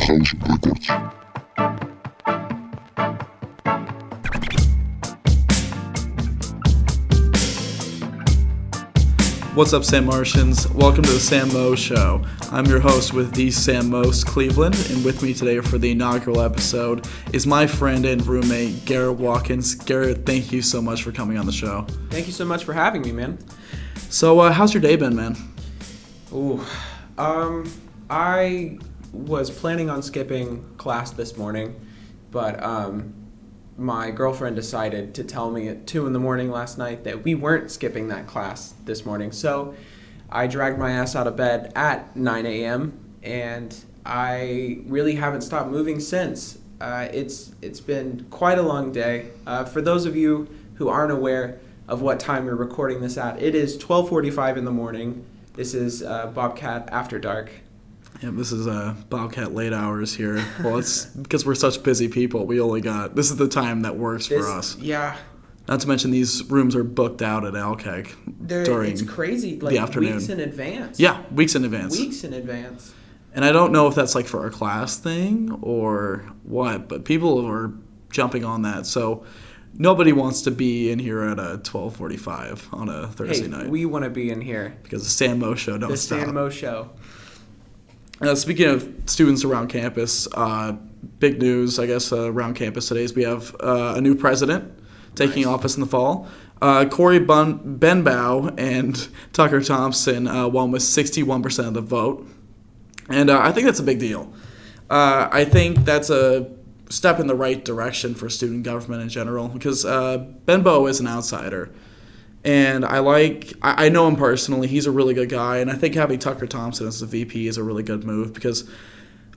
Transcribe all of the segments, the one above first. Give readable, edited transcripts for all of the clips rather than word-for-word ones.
House Records. What's up, Sam Martians? Welcome to the Sam Mo Show. I'm your host with the Sam Most Cleveland, and with me today for the inaugural episode is my friend and roommate, Garrett Watkins. Garrett, thank you so much for coming on the show. Thank you so much for having me, man. So, how's your day been, man? I was planning on skipping class this morning, but my girlfriend decided to tell me at 2 a.m. last night that we weren't skipping that class this morning. So I dragged my ass out of bed at 9 a.m. and I really haven't stopped moving since. It's been quite a long day. For those of you who aren't aware of what time we're recording this at, it is 12:45 in the morning. This is Bobcat After Dark. Yeah, this is Bobcat late hours here. Well, it's because we're such busy people. This is the time that works for us. Yeah. Not to mention these rooms are booked out at Alkek during it's crazy, like the afternoon. weeks in advance. Yeah, weeks in advance. Weeks in advance. And I don't know if that's like for our class thing or what, but people are jumping on that. So nobody wants to be in here at 12:45 on a Thursday night. We want to be in here. Because the Sam Mo Show don't The stop. Sam Mo Show. Speaking of students around campus, big news, I guess, around campus today is we have a new president taking office in the fall. Corey Benbow and Tucker Thompson won with 61% of the vote. And I think that's a big deal. I think that's a step in the right direction for student government in general because Benbow is an outsider. And I know him personally. He's a really good guy. And I think having Tucker Thompson as the VP is a really good move because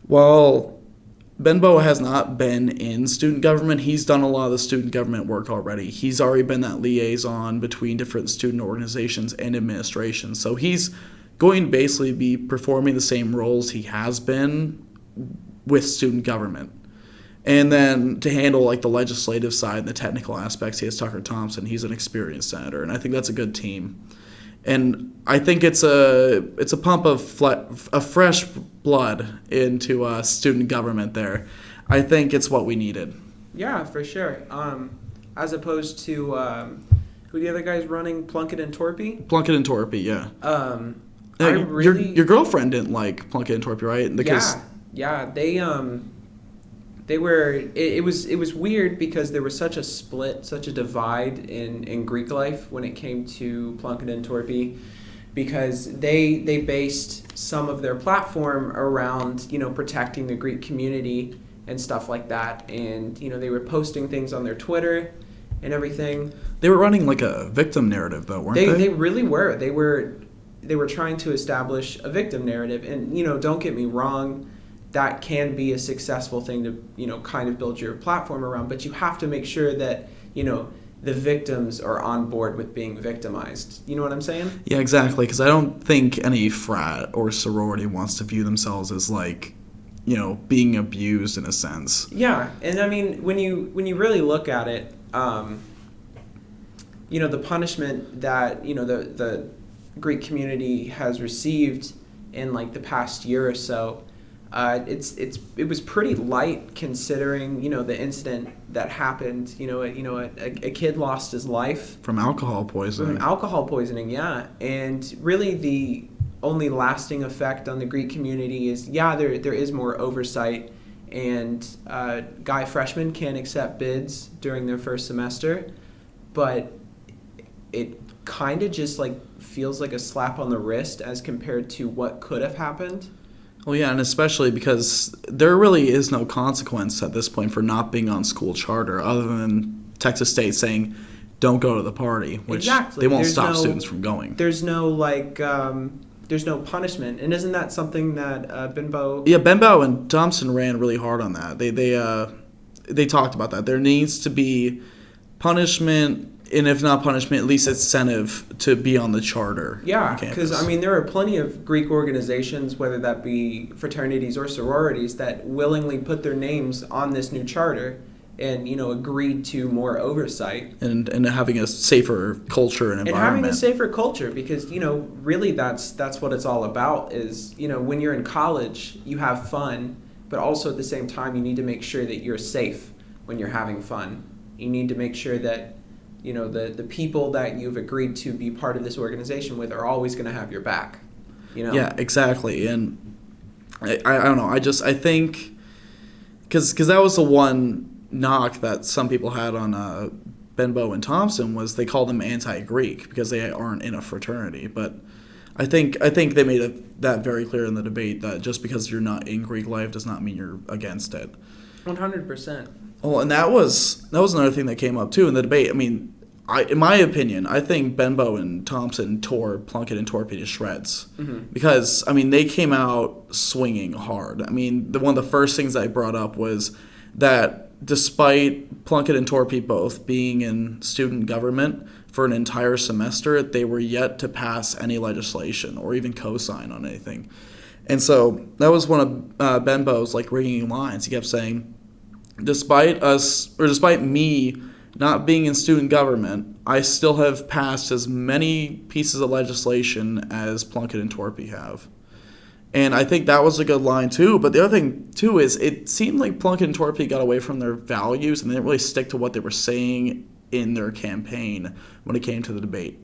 while Benbow has not been in student government, he's done a lot of the student government work already. He's already been that liaison between different student organizations and administrations. So he's going to basically be performing the same roles he has been with student government. And then to handle like the legislative side and the technical aspects, he has Tucker Thompson. He's an experienced senator, and I think that's a good team. And I think it's a pump of fresh blood into student government there. I think it's what we needed. Yeah, for sure. As opposed to who are the other guys running? Plunkett and Torpy? Plunkett and Torpy, yeah. Your girlfriend didn't like Plunkett and Torpy, right? Yeah. They were. It was weird because there was such a split, such a divide in Greek life when it came to Plunkett and Torpy, because they based some of their platform around protecting the Greek community and stuff like that, and they were posting things on their Twitter and everything. They were running like a victim narrative though, weren't they? They really were. They were trying to establish a victim narrative, and don't get me wrong. That can be a successful thing to, kind of build your platform around, but you have to make sure that, the victims are on board with being victimized. You know what I'm saying? Yeah, exactly, because I don't think any frat or sorority wants to view themselves as like, being abused in a sense. Yeah, and I mean, when you really look at it, the punishment that, the Greek community has received in like the past year or so, it was pretty light considering the incident that happened. A kid lost his life from alcohol poisoning. Yeah, and really the only lasting effect on the Greek community is there is more oversight, and guy freshmen can accept bids during their first semester, but it kind of just like feels like a slap on the wrist as compared to what could have happened. Well, yeah, and especially because there really is no consequence at this point for not being on school charter other than Texas State saying, don't go to the party, which exactly. They won't stop students from going. There's no, there's no punishment. And isn't that something that Benbow... Yeah, Benbow and Thompson ran really hard on that. They talked about that. There needs to be punishment, and if not punishment, at least incentive to be on the charter. Yeah, because, there are plenty of Greek organizations, whether that be fraternities or sororities, that willingly put their names on this new charter and, agreed to more oversight. And having a safer culture and environment. And having a safer culture because, really that's what it's all about is, when you're in college, you have fun but also at the same time, you need to make sure that you're safe when you're having fun. You need to make sure that, you know, the people that you've agreed to be part of this organization with are always going to have your back. You know? Yeah, exactly. And I don't know. I think because that was the one knock that some people had on Benbow and Thompson was they called them anti-Greek because they aren't in a fraternity. But I think they made that very clear in the debate that just because you're not in Greek life does not mean you're against it. 100%. Well, and that was another thing that came up too in the debate. I mean, in my opinion, I think Benbow and Thompson tore Plunkett and Torpy to shreds because I mean they came out swinging hard. I mean, one of the first things I brought up was that despite Plunkett and Torpy both being in student government for an entire semester, they were yet to pass any legislation or even co-sign on anything. And so that was one of Benbow's like ringing lines. He kept saying, despite me not being in student government, I still have passed as many pieces of legislation as Plunkett and Torpy have. And I think that was a good line too. But the other thing too is it seemed like Plunkett and Torpy got away from their values and they didn't really stick to what they were saying in their campaign when it came to the debate.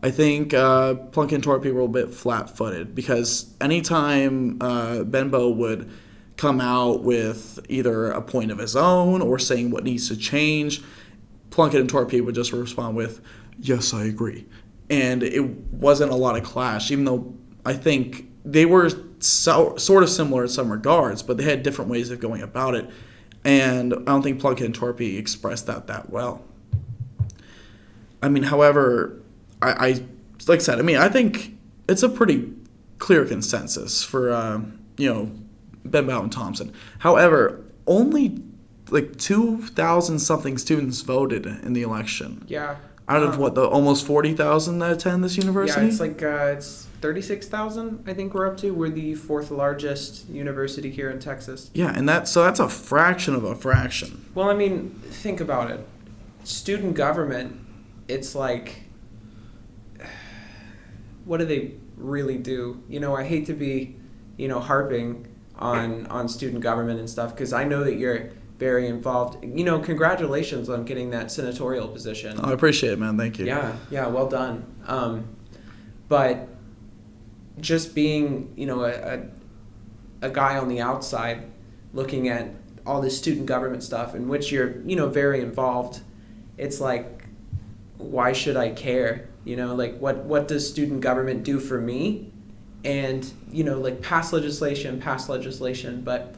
I think Plunkett and Torpy were a little bit flat-footed because anytime Benbow would come out with either a point of his own or saying what needs to change, Plunkett and Torpy would just respond with, yes, I agree. And it wasn't a lot of clash, even though I think they were sort of similar in some regards, but they had different ways of going about it. And I don't think Plunkett and Torpy expressed that well. I mean, however, I like I said, I mean, I think it's a pretty clear consensus for, Benbow and Thompson. However, only like 2,000 something students voted in the election. Yeah. Out of the almost 40,000 that attend this university? Yeah, it's like it's 36,000. I think we're up to. We're the fourth largest university here in Texas. Yeah, and that's a fraction of a fraction. Well, I mean, think about it. Student government. It's like, what do they really do? You know, I hate to be, harping on student government and stuff because I know that you're very involved. Congratulations on getting that senatorial position. Oh, I appreciate it, man. Thank you. Yeah, well done. But just being, a guy on the outside looking at all this student government stuff in which you're, very involved, it's like, why should I care? What does student government do for me? And, pass legislation, but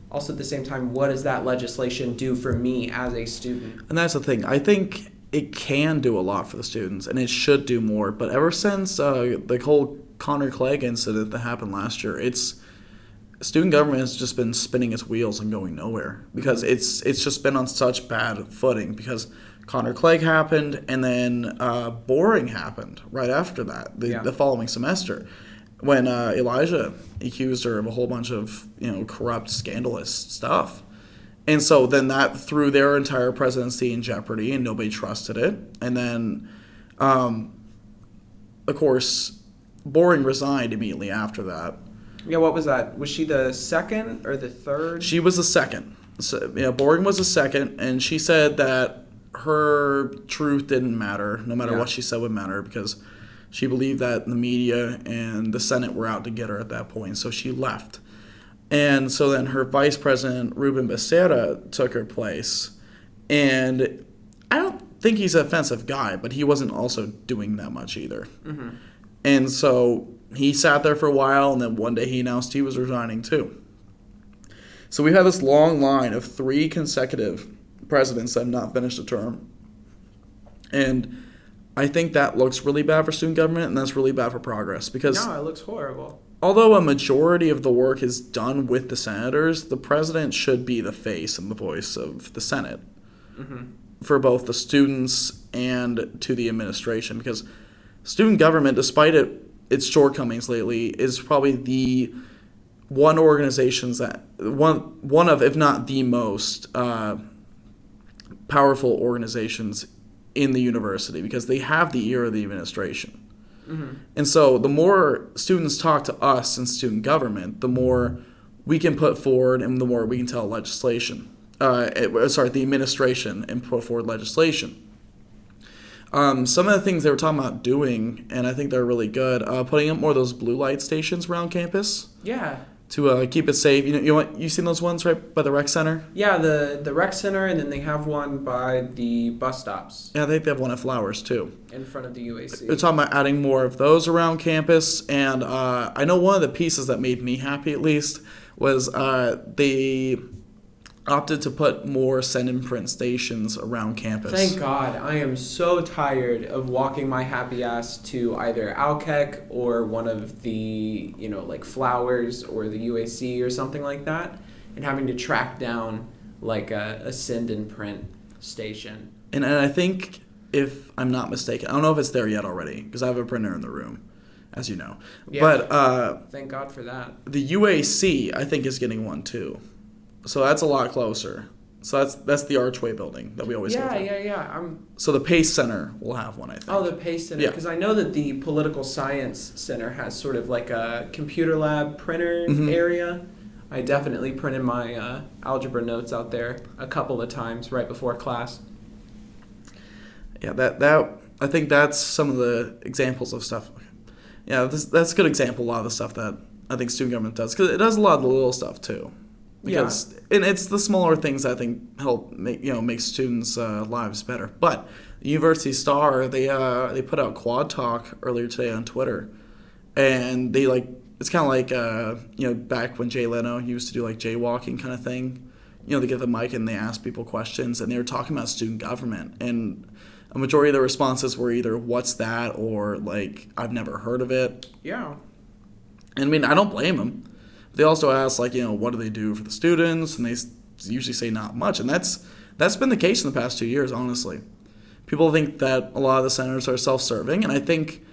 also at the same time, what does that legislation do for me as a student? And that's the thing. I think it can do a lot for the students, and it should do more. But ever since the whole Connor Clegg incident that happened last year, student government has just been spinning its wheels and going nowhere because it's just been on such bad footing because Connor Clegg happened and then boring happened right after that, the following semester, when Elijah accused her of a whole bunch of corrupt, scandalous stuff. And so then that threw their entire presidency in jeopardy and nobody trusted it. And then, of course, Boring resigned immediately after that. Yeah, what was that? Was she the second or the third? She was the second. So, Boring was the second, and she said that her truth didn't matter. No matter what she said would matter because she believed that the media and the Senate were out to get her at that point, so she left. And so then her vice president, Ruben Becerra, took her place. And I don't think he's an offensive guy, but he wasn't also doing that much either. Mm-hmm. And so he sat there for a while, and then one day he announced he was resigning too. So we had this long line of 3 consecutive presidents that have not finished a term. And I think that looks really bad for student government, and that's really bad for progress. Because no, it looks horrible. Although a majority of the work is done with the senators, the president should be the face and the voice of the Senate for both the students and to the administration. Because student government, despite its shortcomings lately, is probably the one of, if not the most powerful organizations in the university because they have the ear of the administration. Mm-hmm. And so the more students talk to us in student government, the more we can put forward and the more we can tell legislation. The administration and put forward legislation. Some of the things they were talking about doing, and I think they're really good, putting up more of those blue light stations around campus. Yeah. To keep it safe. You seen those ones right by the rec center? Yeah, the rec center, and then they have one by the bus stops. Yeah, I think they have one at Flowers too. In front of the UAC. They're talking about adding more of those around campus, and I know one of the pieces that made me happy at least was they opted to put more send and print stations around campus. Thank God. I am so tired of walking my happy ass to either Alkek or one of the, like Flowers or the UAC or something like that, and having to track down like a send and print station. And I think, if I'm not mistaken, I don't know if it's there yet already, because I have a printer in the room, as you know. Yeah. But thank God for that. the UAC, I think, is getting one too. So that's a lot closer. So that's the Archway building that we always go through. Yeah. So the Pace Center will have one, I think. Oh, the Pace Center. Because I know that the Political Science Center has sort of like a computer lab printer area. I definitely printed my algebra notes out there a couple of times right before class. Yeah, that I think that's some of the examples of stuff. Yeah, that's a good example. A lot of the stuff that I think student government does, because it does a lot of the little stuff too. Because and it's the smaller things that I think help make students' lives better. But the University Star, they put out Quad Talk earlier today on Twitter, and they it's kind of like back when Jay Leno used to do like jaywalking kind of thing. They get the mic and they ask people questions, and they were talking about student government, and a majority of the responses were either "What's that?" or like "I've never heard of it." Yeah. And I mean, I don't blame them. They also ask, what do they do for the students? And they usually say not much. And that's been the case in the past 2 years, honestly. People think that a lot of the senators are self-serving, and I think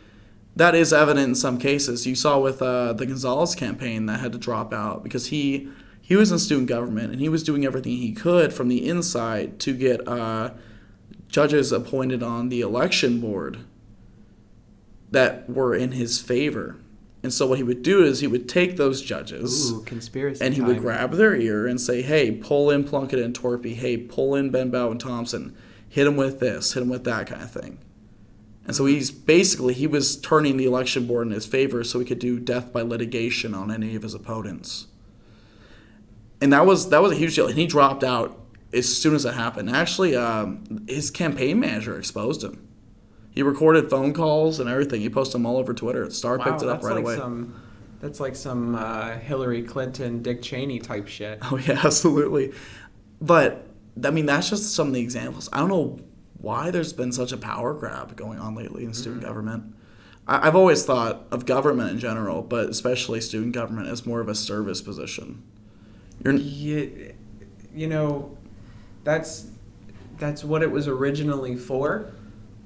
that is evident in some cases. You saw with the Gonzalez campaign that had to drop out because he was in student government, and he was doing everything he could from the inside to get judges appointed on the election board that were in his favor. And so what he would do is he would take those judges and he would grab their ear and say, hey, pull in Plunkett and Torpy. Hey, pull in Benbow and Thompson. Hit him with this. Hit him with that kind of thing. And so he was turning the election board in his favor so he could do death by litigation on any of his opponents. And that was a huge deal. And he dropped out as soon as it happened. Actually, his campaign manager exposed him. He recorded phone calls and everything. He posted them all over Twitter. Star picked it up right away. That's like some Hillary Clinton, Dick Cheney type shit. Oh, yeah, absolutely. But, I mean, that's just some of the examples. I don't know why there's been such a power grab going on lately in student government. I've always thought of government in general, but especially student government, as more of a service position. That's what it was originally for.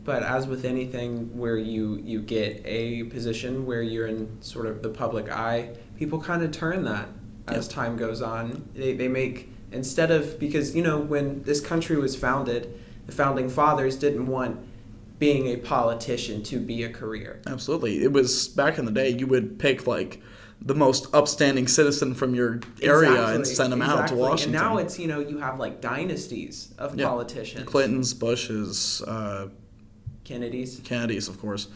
But as with anything where you get a position where you're in sort of the public eye, people kind of turn that as time goes on. They make, instead of, because, when this country was founded, the founding fathers didn't want being a politician to be a career. Absolutely. It was, back in the day, you would pick the most upstanding citizen from your area and send them out to Washington. And now it's, you have dynasties of politicians. Clintons, Bushes, Kennedys, of course.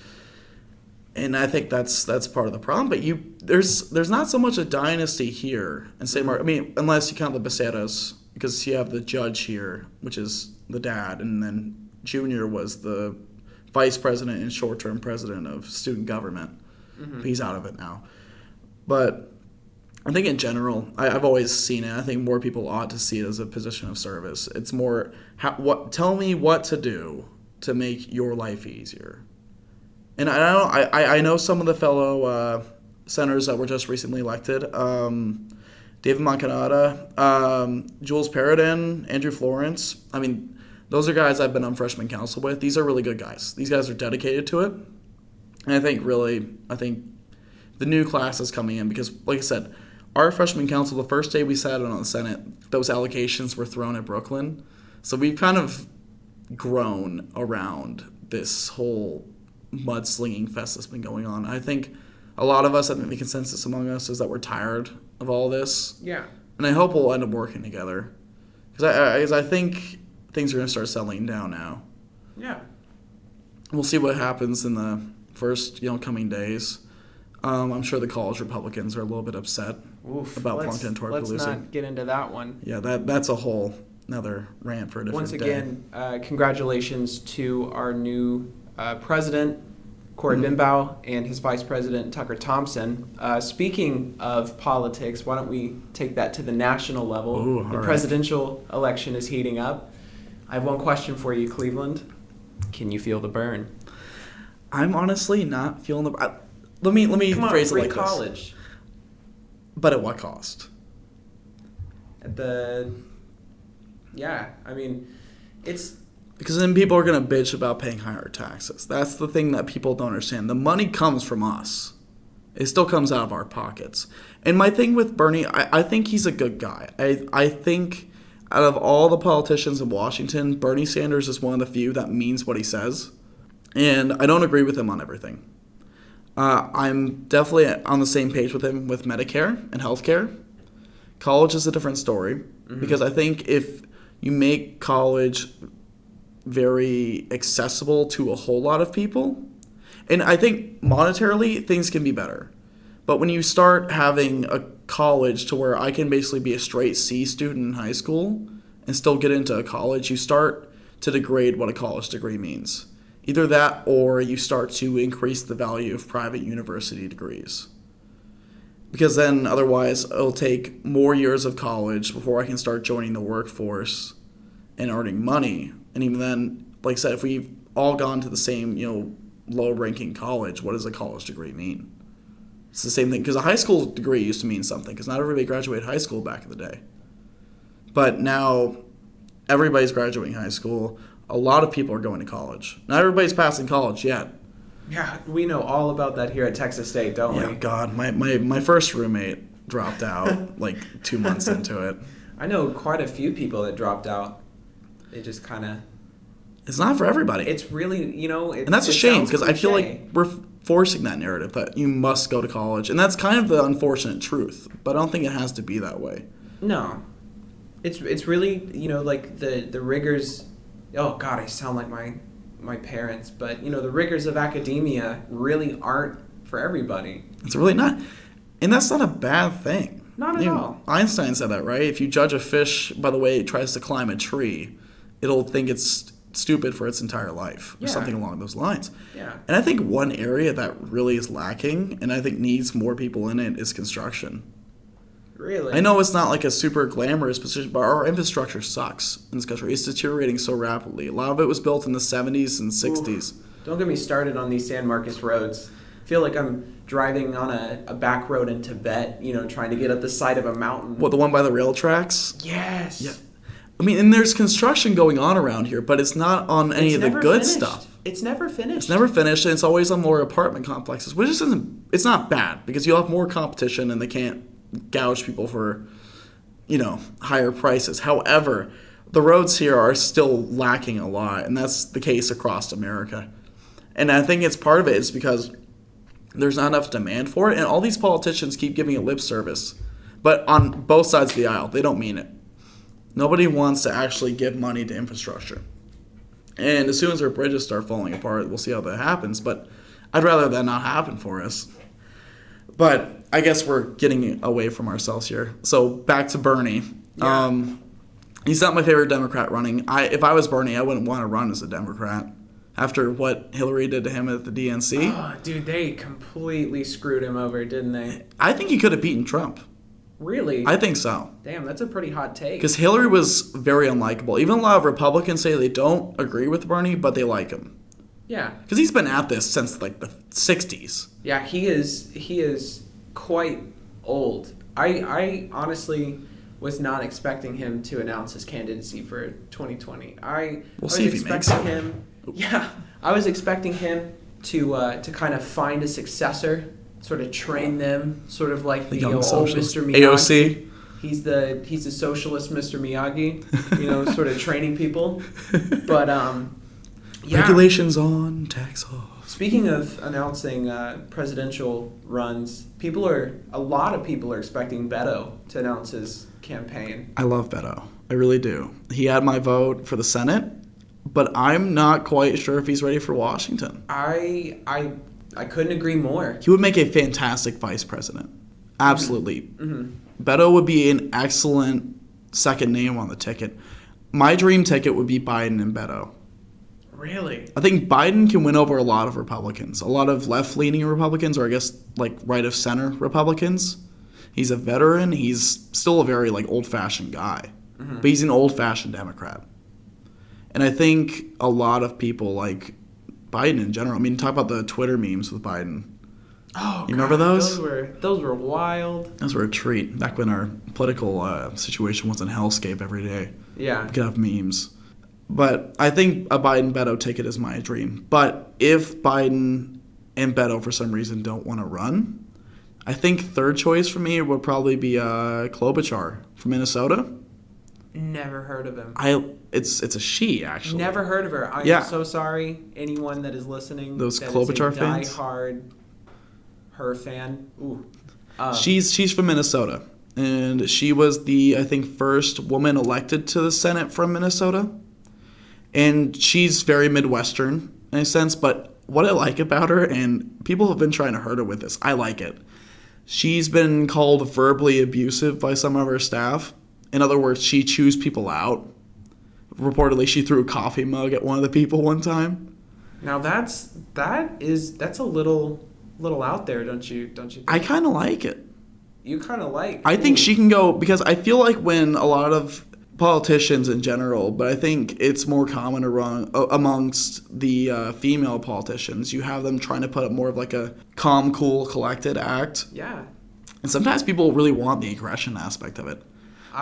And I think that's part of the problem. But there's not so much a dynasty here in St. Mark. I mean, unless you count the Becerras, because you have the judge here, which is the dad, and then Junior was the vice president and short-term president of student government. Mm-hmm. He's out of it now. But I think in general, I've always seen it. I think more people ought to see it as a position of service. It's more, tell me what to do to make your life easier. And I know some of the fellow senators that were just recently elected. David Moncanata, Jules Paradin, Andrew Florence. I mean, those are guys I've been on freshman council with. These are really good guys. These guys are dedicated to it. And I think the new class is coming in because, like I said, our freshman council, the first day we sat in on the Senate, those allegations were thrown at Brooklyn. So we've kind of grown around this whole mudslinging fest that's been going on. I think a lot of us, I think the consensus among us is that we're tired of all this. Yeah. And I hope we'll end up working together. Because I think things are going to start settling down now. Yeah. We'll see what happens in the first coming days. I'm sure the college Republicans are a little bit upset about Plunket and Torpelosi. Let's not get into that one. Yeah, that's a whole another rant for a different day. Once again, congratulations to our new president, Corey Bimbow, and his vice president, Tucker Thompson. Speaking of politics, why don't we take that to the national level? Ooh, the presidential election is heating up. I have one question for you, Cleveland. Can you feel the burn? I'm honestly not feeling the... Let me phrase it like college. this. But at what cost? It's... Because then people are going to bitch about paying higher taxes. That's the thing that people don't understand. The money comes from us. It still comes out of our pockets. And my thing with Bernie, I think he's a good guy. I think out of all the politicians in Washington, Bernie Sanders is one of the few that means what he says. And I don't agree with him on everything. I'm definitely on the same page with him with Medicare and healthcare. College is a different story. Because I think if you make college very accessible to a whole lot of people, and I think monetarily things can be better. But when you start having a college to where I can basically be a straight C student in high school and still get into a college, you start to degrade what a college degree means. Either that or you start to increase the value of private university degrees. Because then otherwise it'll take more years of college before I can start joining the workforce and earning money. And even then, like I said, if we've all gone to the same, low-ranking college, what does a college degree mean? It's the same thing. Because a high school degree used to mean something. Because not everybody graduated high school back in the day. But now everybody's graduating high school. A lot of people are going to college. Not everybody's passing college yet. Yeah, we know all about that here at Texas State, don't we? Yeah, God, my first roommate dropped out like 2 months into it. I know quite a few people that dropped out. They just kind of... It's not for everybody. It's really, and that's a shame because I feel like we're forcing that narrative that you must go to college. And that's kind of the unfortunate truth. But I don't think it has to be that way. No. It's really, like the rigors... Oh, God, I sound like my parents. But, the rigors of academia really aren't for everybody. It's really not. And that's not a bad thing. Not at all. Einstein said that, right? If you judge a fish by the way it tries to climb a tree, it'll think it's stupid for its entire life or something along those lines. Yeah. And I think one area that really is lacking and I think needs more people in it is construction. Really? I know it's not like a super glamorous position, but our infrastructure sucks in this country. It's deteriorating so rapidly. A lot of it was built in the 70s and 60s. Ooh, don't get me started on these San Marcos roads. I feel like I'm driving on a back road in Tibet, trying to get up the side of a mountain. What, the one by the rail tracks? Yes. Yeah. I mean, and there's construction going on around here, but it's not on any of the good stuff. It's never finished. It's never finished, and it's always on more apartment complexes, which it's not bad because you'll have more competition and they can't gouge people for, higher prices. However, the roads here are still lacking a lot, and that's the case across America. And I think it's part of it is because there's not enough demand for it, and all these politicians keep giving it lip service. But on both sides of the aisle, they don't mean it. Nobody wants to actually give money to infrastructure. And as soon as our bridges start falling apart, we'll see how that happens. But I'd rather that not happen for us. But I guess we're getting away from ourselves here. So back to Bernie. Yeah. He's not my favorite Democrat running. If I was Bernie, I wouldn't want to run as a Democrat. After what Hillary did to him at the DNC. Oh, dude, they completely screwed him over, didn't they? I think he could have beaten Trump. Really? I think so. Damn, that's a pretty hot take. Because Hillary was very unlikable. Even a lot of Republicans say they don't agree with Bernie, but they like him. Yeah. Because he's been at this since like the 60s. Yeah, he is quite old. I honestly was not expecting him to announce his candidacy for 2020. We'll see if he makes it. Yeah, I was expecting him to kind of find a successor, sort of train them, sort of like the old Mr. Miyagi. AOC. He's the socialist Mr. Miyagi, sort of training people. But yeah. Regulations on, tax off. Speaking of announcing presidential runs, a lot of people are expecting Beto to announce his campaign. I love Beto. I really do. He had my vote for the Senate, but I'm not quite sure if he's ready for Washington. I couldn't agree more. He would make a fantastic vice president. Absolutely. Mm-hmm. Beto would be an excellent second name on the ticket. My dream ticket would be Biden and Beto. Really? I think Biden can win over a lot of Republicans, a lot of left-leaning Republicans, or I guess like right-of-center Republicans. He's a veteran. He's still a very like old-fashioned guy, but he's an old-fashioned Democrat. And I think a lot of people like Biden in general. I mean, talk about the Twitter memes with Biden. Oh, you remember those? Those were wild. Those were a treat back when our political situation was in hellscape every day. Yeah, we could have memes. But I think a Biden-Beto ticket is my dream. But if Biden and Beto, for some reason, don't want to run, I think third choice for me would probably be Klobuchar from Minnesota. Never heard of him. It's a she, actually. Never heard of her. I'm so sorry, anyone that is listening. Those Klobuchar fans? Die-hard her fan. Ooh. She's from Minnesota. And she was the, I think, first woman elected to the Senate from Minnesota. And she's very Midwestern in a sense, but what I like about her, and people have been trying to hurt her with this, I like it. She's been called verbally abusive by some of her staff. In other words, she chews people out. Reportedly, she threw a coffee mug at one of the people one time. Now that's a little out there, don't you think? I kind of like it. You kind of like. I think she can go, because I feel like when a lot of politicians in general, but I think it's more common amongst the female politicians. You have them trying to put up more of like a calm, cool, collected act. Yeah. And sometimes people really want the aggression aspect of it.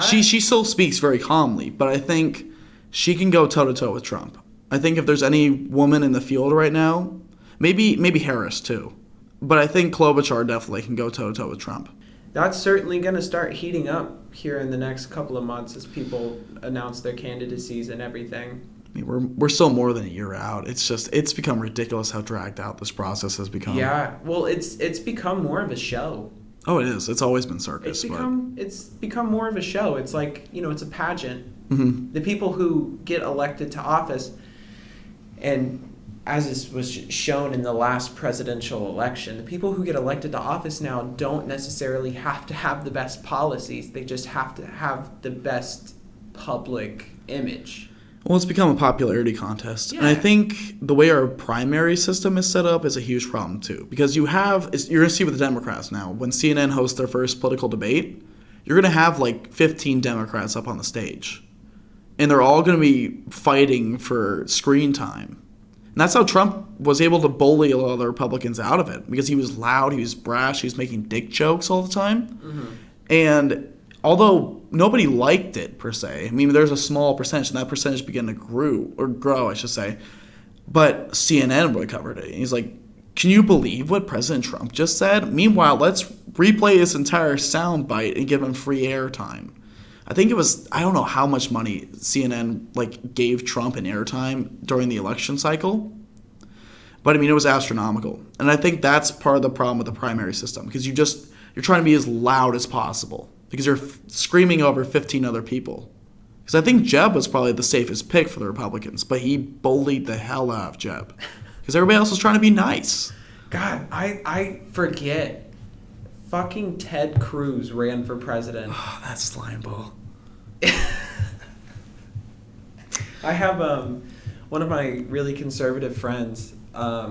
She still speaks very calmly, but I think she can go toe-to-toe with Trump. I think if there's any woman in the field right now, maybe Harris too, but I think Klobuchar definitely can go toe-to-toe with Trump. That's certainly going to start heating up here in the next couple of months as people announce their candidacies and everything. I mean, we're still more than a year out. It's become ridiculous how dragged out this process has become. Yeah, well, it's become more of a show. Oh, it is. It's always been circus. It's become more of a show. It's like, it's a pageant. Mm-hmm. The people who get elected to office, and as was shown in the last presidential election, the people who get elected to office now don't necessarily have to have the best policies. They just have to have the best public image. Well, it's become a popularity contest. Yeah. And I think the way our primary system is set up is a huge problem, too. Because you're going to see with the Democrats now, when CNN hosts their first political debate, you're going to have like 15 Democrats up on the stage. And they're all going to be fighting for screen time. And that's how Trump was able to bully a lot of the Republicans out of it, because he was loud, he was brash, he was making dick jokes all the time. Mm-hmm. And although nobody liked it, per se, I mean, there's a small percentage, and that percentage began to grow, I should say. But CNN would have covered it. And he's like, can you believe what President Trump just said? Meanwhile, let's replay this entire soundbite and give him free airtime. I think it was, I don't know how much money CNN gave Trump in airtime during the election cycle. But I mean, it was astronomical. And I think that's part of the problem with the primary system, because you're trying to be as loud as possible, because you're screaming over 15 other people. Because I think Jeb was probably the safest pick for the Republicans, but he bullied the hell out of Jeb. Because everybody else was trying to be nice. God, I forget. Fucking Ted Cruz ran for president. Oh, that slime ball. I have one of my really conservative friends. I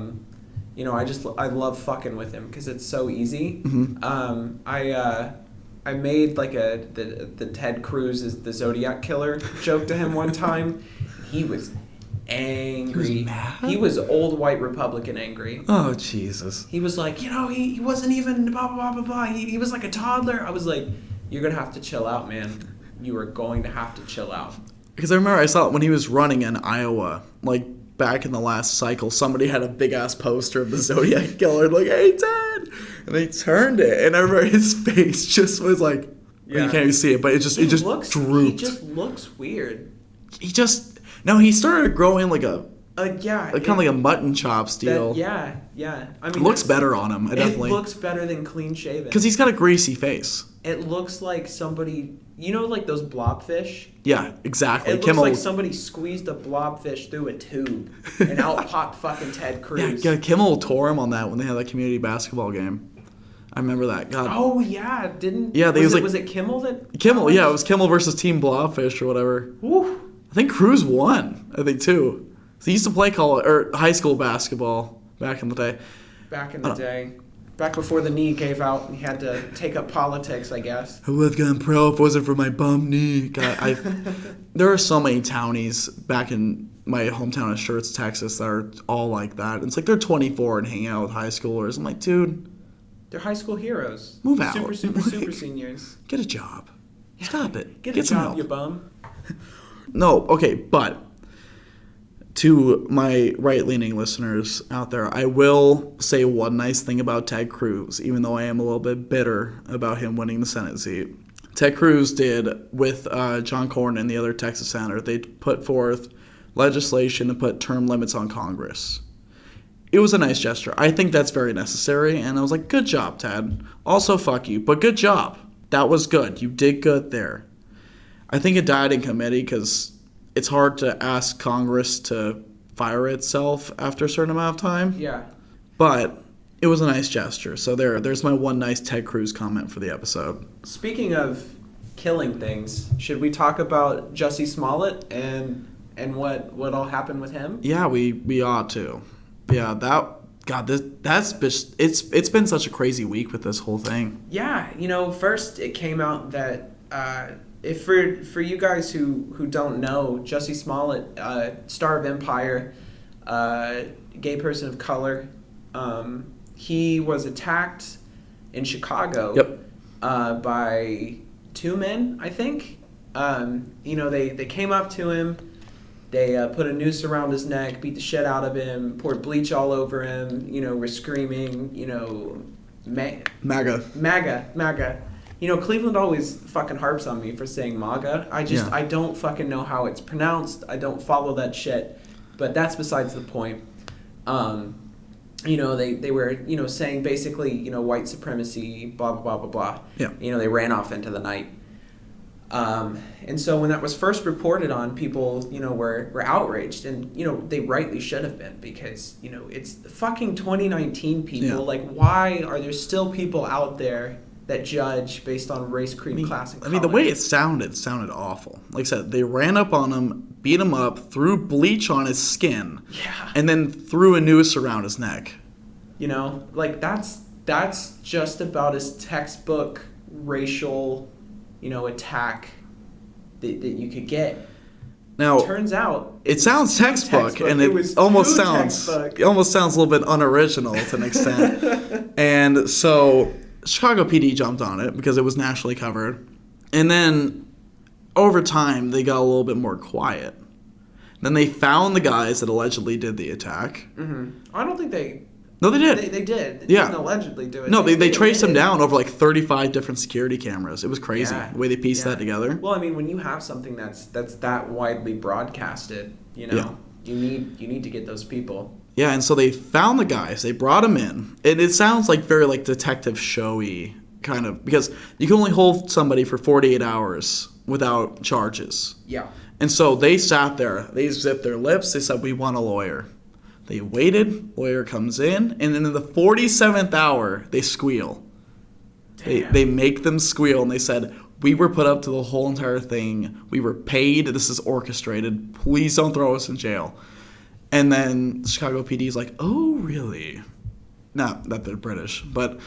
love fucking with him because it's so easy. Mm-hmm. I made the Ted Cruz is the Zodiac killer joke to him one time. He was angry. He was mad? He was old white Republican angry. Oh, Jesus. He was like, he wasn't even blah, blah, blah, blah, blah. He was like a toddler. I was like, you're going to have to chill out, man. You are going to have to chill out. Because I remember I saw it when he was running in Iowa, back in the last cycle, somebody had a big-ass poster of the Zodiac killer, hey, Ted! And they turned it, and I remember his face just was like, you can't even see it, but it just drooped. He just looks weird. He started growing like a Yeah. Kind of like a mutton chops deal. Yeah. I mean, It looks better on him. It looks better than clean shaven. Because he's got a greasy face. It looks like somebody, like those blobfish? Yeah, exactly. It looks like somebody squeezed a blobfish through a tube and out popped fucking Ted Cruz. Yeah, Kimmel tore him on that when they had that community basketball game. I remember that. God. Oh yeah, didn't? Yeah, was it Kimmel that? Kimmel, yeah, it was Kimmel versus Team Blobfish or whatever. Woo. I think Cruz won. I think too. So he used to play high school basketball back in the day. Back in the day. Back before the knee gave out and he had to take up politics, I guess. I would have gone pro if it wasn't for my bum knee. God, there are so many townies back in my hometown of Schertz, Texas, that are all like that. It's like they're 24 and hanging out with high schoolers. I'm like, dude. They're high school heroes. Move out. Super seniors. Get a job. Stop it. Get a some job, help. you bum. No, okay, but to my right-leaning listeners out there, I will say one nice thing about Ted Cruz, even though I am a little bit bitter about him winning the Senate seat. Ted Cruz did, with John Cornyn and the other Texas senator, they put forth legislation to put term limits on Congress. It was a nice gesture. I think that's very necessary, and I was like, good job, Ted. Also, fuck you, but good job. That was good. You did good there. I think it died in committee because it's hard to ask Congress to fire itself after a certain amount of time. Yeah. But it was a nice gesture. So there's my one nice Ted Cruz comment for the episode. Speaking of killing things, should we talk about Jussie Smollett and what all happened with him? Yeah, we ought to. Yeah, it's been such a crazy week with this whole thing. Yeah, first it came out that if for you guys who don't know, Jussie Smollett, star of Empire, gay person of color, he was attacked in Chicago. Yep. By two men, I think. They came up to him. They put a noose around his neck, beat the shit out of him, poured bleach all over him. Were screaming. MAGA. Cleveland always fucking harps on me for saying MAGA. I don't fucking know how it's pronounced. I don't follow that shit. But that's besides the point. They were, saying basically, white supremacy, blah, blah, blah, blah, blah. Yeah. They ran off into the night. And so when that was first reported on, people, were outraged. And, they rightly should have been because, it's fucking 2019, people. Yeah. Like, why are there still people out there that judge based on race, creed, class, and color? The way it sounded awful. Like I said, they ran up on him, beat him up, threw bleach on his skin, and then threw a noose around his neck. That's just about as textbook racial, attack that you could get. Now, turns out it sounds textbook, and it almost sounds a little bit unoriginal to an extent. And so Chicago PD jumped on it because it was nationally covered. And then over time, they got a little bit more quiet. Then they found the guys that allegedly did the attack. Mm-hmm. I don't think they... No, they did. They did. They didn't allegedly do it. No, they traced them down over like 35 different security cameras. It was crazy the way they pieced that together. Well, when you have something that's that widely broadcasted, you need to get those people. Yeah, and so they found the guys. They brought them in. And it sounds like very like detective showy kind of, because you can only hold somebody for 48 hours without charges. Yeah. And so they sat there. They zipped their lips. They said, we want a lawyer. They waited. Lawyer comes in. And then in the 47th hour, they squeal. They make them squeal. And they said, we were put up to the whole entire thing. We were paid. This is orchestrated. Please don't throw us in jail. And then Chicago PD is like, oh, really? Not that they're British. But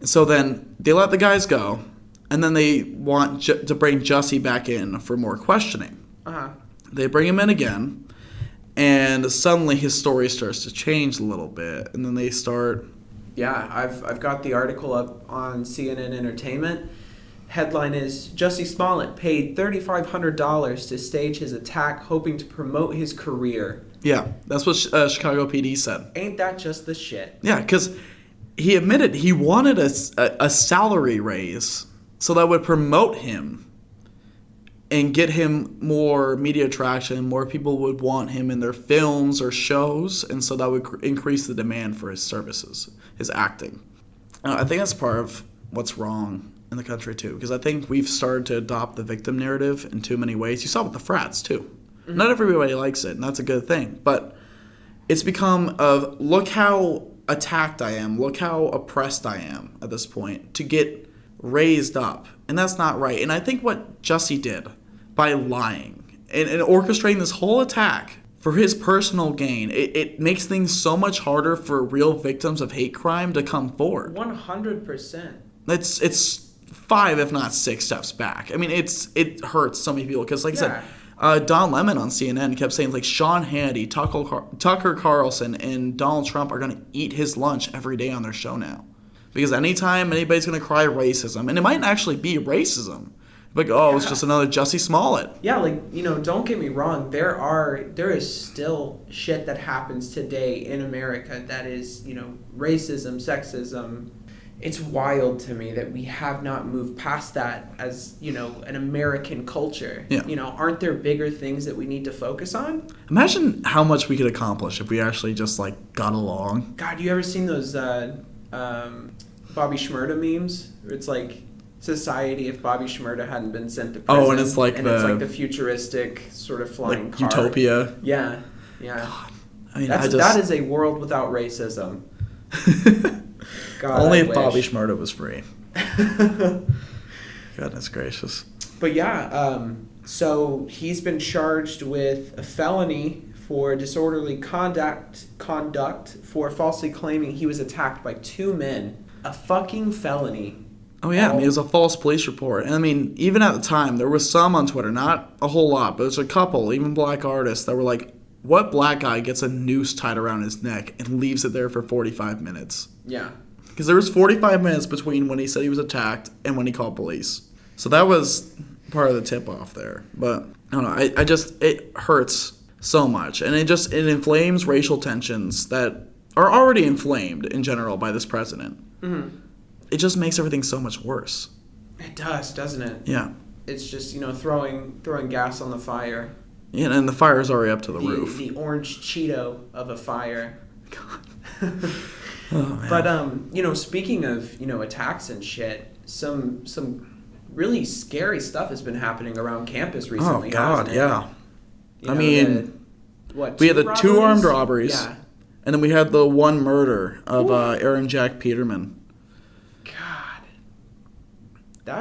so then they let the guys go. And then they want to bring Jussie back in for more questioning. Uh-huh. They bring him in again. And suddenly his story starts to change a little bit. And then they start... Yeah, I've got the article up on CNN Entertainment. Headline is, Jussie Smollett paid $3,500 to stage his attack, hoping to promote his career. Yeah, that's what Chicago PD said. Ain't that just the shit? Yeah, because he admitted he wanted a salary raise so that would promote him. and get him more media attraction. More people would want him in their films or shows, and so that would increase the demand for his services, his acting. I think that's part of what's wrong in the country too, because I think we've started to adopt the victim narrative in too many ways. You saw it with the frats too. Mm-hmm. Not everybody likes it, and that's a good thing, but it's become of, look how attacked I am, look how oppressed I am at this point, to get raised up, and that's not right. And I think what Jussie did by lying and orchestrating this whole attack for his personal gain, it makes things so much harder for real victims of hate crime to come forward. 100%. It's 5, if not 6 steps back. I mean, it hurts so many people because, like I said, Don Lemon on CNN kept saying, like, Sean Hannity, Tucker Carlson, and Donald Trump are going to eat his lunch every day on their show now. Because anytime anybody's going to cry racism, and it might actually be racism, like, it's just another Jussie Smollett. Yeah, like, don't get me wrong. There is still shit that happens today in America that is, racism, sexism. It's wild to me that we have not moved past that as, an American culture. Yeah. Aren't there bigger things that we need to focus on? Imagine how much we could accomplish if we actually just, like, got along. God, you ever seen those Bobby Shmurda memes? It's like society if Bobby Shmurda hadn't been sent to prison. Oh, and it's like the futuristic sort of flying car. Utopia. Yeah. God. I mean, that is a world without racism. God, only if Bobby Shmurda was free. Goodness gracious. But so he's been charged with a felony for disorderly conduct for falsely claiming he was attacked by 2 men. A fucking felony. Oh, yeah. I mean, it was a false police report. And, I mean, even at the time, there was some on Twitter, not a whole lot, but there's a couple, even black artists, that were like, what black guy gets a noose tied around his neck and leaves it there for 45 minutes? Yeah. Because there was 45 minutes between when he said he was attacked and when he called police. So that was part of the tip-off there. But, I don't know, it hurts so much. And it inflames racial tensions that are already inflamed in general by this president. Mm-hmm. It just makes everything so much worse. It does, doesn't it? Yeah. It's just, throwing gas on the fire. Yeah, and the fire is already up to the roof. The orange Cheeto of a fire. God. Oh, man. But, speaking of, attacks and shit, some really scary stuff has been happening around campus recently. Oh, God, yeah. We had the 2 armed robberies. Yeah. And then we had the 1 murder of Aaron Jack Peterman. God.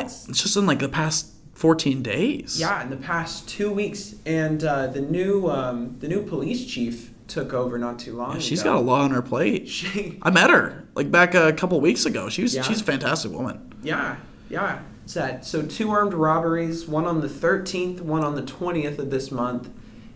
It's just in, like, the past 14 days. Yeah, in the past 2 weeks. And the new police chief took over not too long ago. She's got a lot on her plate. I met her, like, back a couple weeks ago. She's a fantastic woman. Yeah. So 2 armed robberies, one on the 13th, one on the 20th of this month.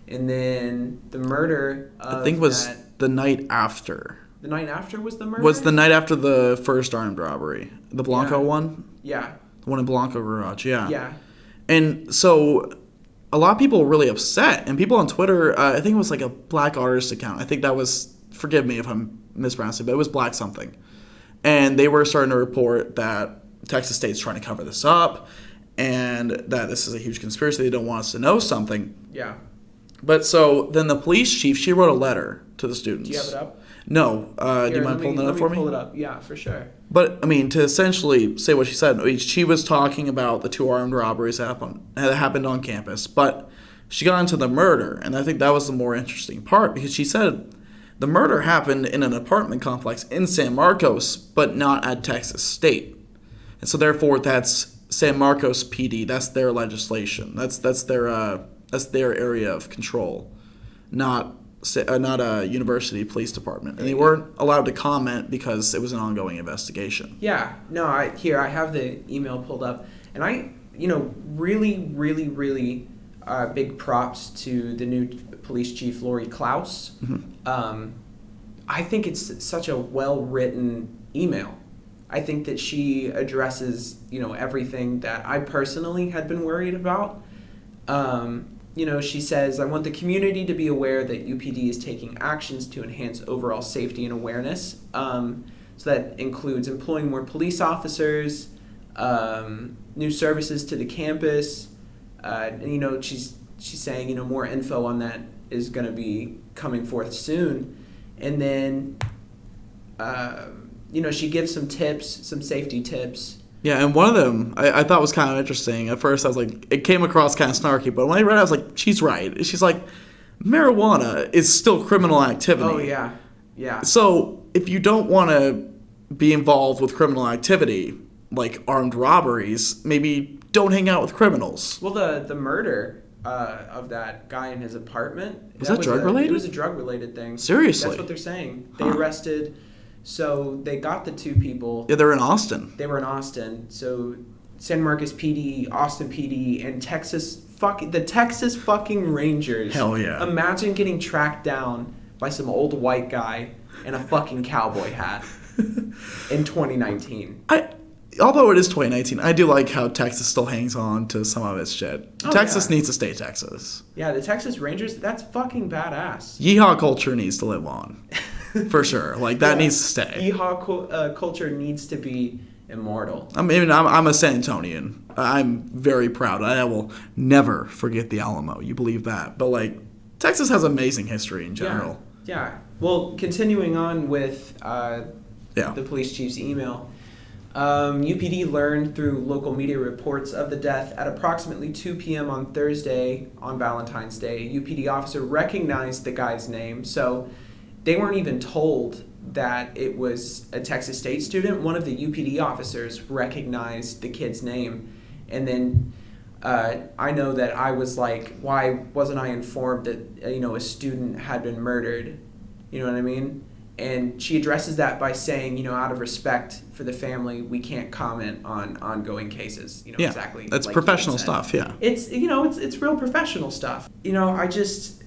And then the murder of I think it was the night after. The night after was the murder? Was the night after the first armed robbery. The Blanco one? Yeah. The one in Blanco Garage, yeah. Yeah. And so a lot of people were really upset. And people on Twitter, I think it was like a black artist account. I think that was, forgive me if I'm mispronouncing, but it was black something. And they were starting to report that Texas State's trying to cover this up and that this is a huge conspiracy. They don't want us to know something. Yeah. But so then the police chief, she wrote a letter to the students. Do you have it up? No. Do you mind pulling that up for me? Pull it up. Yeah, for sure. But, I mean, to essentially say what she said, she was talking about the 2 armed robberies that happened on campus. But she got into the murder, and I think that was the more interesting part because she said the murder happened in an apartment complex in San Marcos, but not at Texas State. And so, therefore, that's San Marcos PD. That's their legislation. That's their area of control, not a university police department. And they weren't allowed to comment because it was an ongoing investigation. Yeah. No, I have the email pulled up. And really, really, really big props to the new police chief, Lori Klaus. Mm-hmm. I think it's such a well-written email. I think that she addresses, everything that I personally had been worried about. She says, I want the community to be aware that UPD is taking actions to enhance overall safety and awareness. So that includes employing more police officers, new services to the campus, And she's saying more info on that is going to be coming forth soon, and then she gives some tips, some safety tips. Yeah, and one of them I thought was kind of interesting. At first, I was like, it came across kind of snarky, but when I read it, I was like, she's right. She's like, marijuana is still criminal activity. Oh, yeah. Yeah. So if you don't want to be involved with criminal activity, like armed robberies, maybe don't hang out with criminals. Well, the murder of that guy in his apartment. Was that drug-related? It was a drug-related thing. Seriously? That's what they're saying. They arrested... So they got the two people. Yeah, they're in Austin. They were in Austin. So San Marcos PD, Austin PD, and the Texas fucking Rangers. Hell yeah. Imagine getting tracked down by some old white guy in a fucking cowboy hat in 2019. Although it is 2019, I do like how Texas still hangs on to some of its shit. Texas needs to stay Texas. Yeah, the Texas Rangers, that's fucking badass. Yeehaw culture needs to live on. For sure. Like, that needs to stay. Yeehaw culture needs to be immortal. I mean, I'm a San Antonian. I'm very proud. I will never forget the Alamo. You believe that. But, like, Texas has amazing history in general. Yeah. Well, continuing on with the police chief's email, UPD learned through local media reports of the death at approximately 2 p.m. on Thursday, on Valentine's Day. A UPD officer recognized the guy's name, so they weren't even told that it was a Texas State student. One of the UPD officers recognized the kid's name. And then I know that I was like, why wasn't I informed that, a student had been murdered? You know what I mean? And she addresses that by saying, out of respect for the family, we can't comment on ongoing cases. Exactly. That's like professional stuff. Yeah. It's it's real professional stuff. I just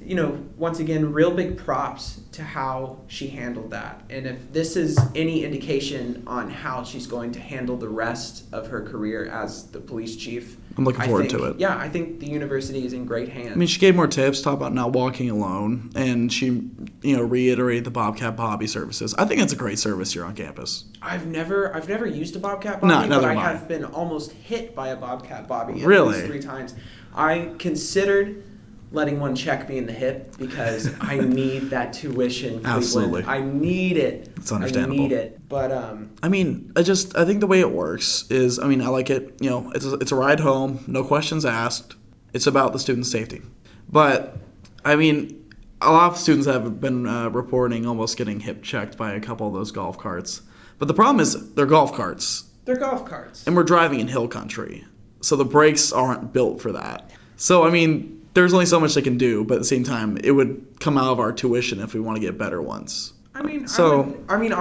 once again, real big props to how she handled that. And if this is any indication on how she's going to handle the rest of her career as the police chief, I'm looking forward to it. Yeah, I think the university is in great hands. I mean, she gave more tips, talked about not walking alone, and she, reiterated the Bobcat Bobby services. I think it's a great service here on campus. I've never used a Bobcat Bobby, but I have been almost hit by a Bobcat Bobby at least 3 times. I considered letting one check me in the hip because I need that tuition. Cleveland. Absolutely. I need it. It's understandable. I need it. But I mean, I think the way it works is, I like it. It's a ride home, no questions asked. It's about the student's safety. But I mean, a lot of students have been reporting almost getting hip checked by a couple of those golf carts. But the problem is they're golf carts. They're golf carts. And we're driving in hill country. So the brakes aren't built for that. So, I mean, there's only so much they can do, but at the same time, it would come out of our tuition if we want to get better ones. I'm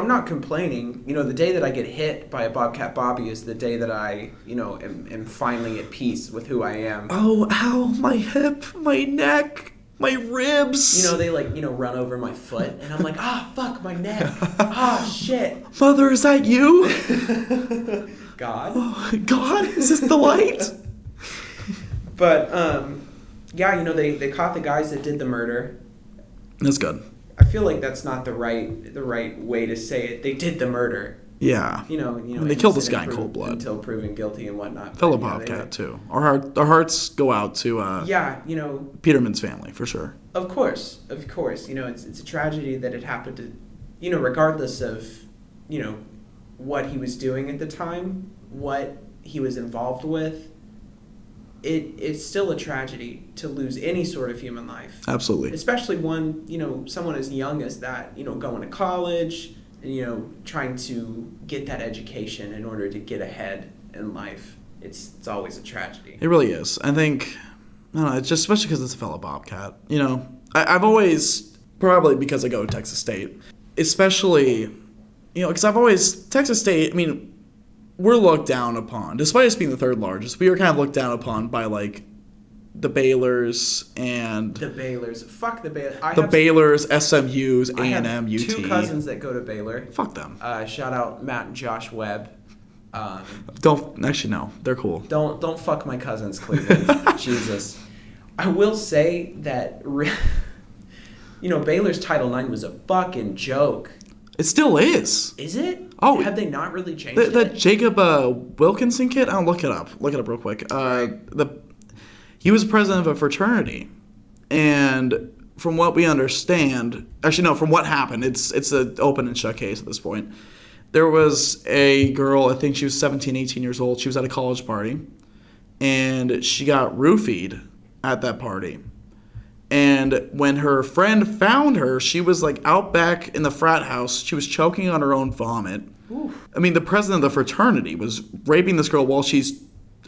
not complaining. The day that I get hit by a Bobcat Bobby is the day that I, am finally at peace with who I am. Oh, ow, my hip, my neck, my ribs. They run over my foot, and I'm like, fuck, my neck. Shit. Mother, is that you? God. Oh, God, is this the light? But, they caught the guys that did the murder. That's good. I feel like that's not the right way to say it. They did the murder. Yeah. And they killed this guy in cold blood until proven guilty and whatnot. Philip Bobcat too. Our hearts go out to Peterman's family for sure. Of course. It's a tragedy that it happened to, regardless of what he was doing at the time, what he was involved with. It's still a tragedy to lose any sort of human life. Absolutely. Especially one, someone as young as that, going to college and, trying to get that education in order to get ahead in life. It's always a tragedy. It really is. I think, it's just especially because it's a fellow Bobcat. I've always, probably because I go to Texas State, especially, because Texas State, I mean, we're looked down upon. Despite us being the 3rd largest, we are kind of looked down upon by, the Baylors and... The Baylors. Fuck the Baylors. Baylors, SMUs, A&M, UT. I have 2 cousins that go to Baylor. Fuck them. Shout out Matt and Josh Webb. No. They're cool. Don't fuck my cousins, Cleveland. Jesus. I will say that, Baylor's Title IX was a fucking joke. It still is. Is it? Oh, have they not really changed it? The Jacob Wilkinson kid? I'll look it up. Look it up real quick. He was president of a fraternity. And from what we understand, actually no, from what happened, it's an open and shut case at this point. There was a girl, I think she was 17, 18 years old. She was at a college party, and she got roofied at that party. And when her friend found her, she was like out back in the frat house. She was choking on her own vomit. Oof. I mean, the president of the fraternity was raping this girl while she's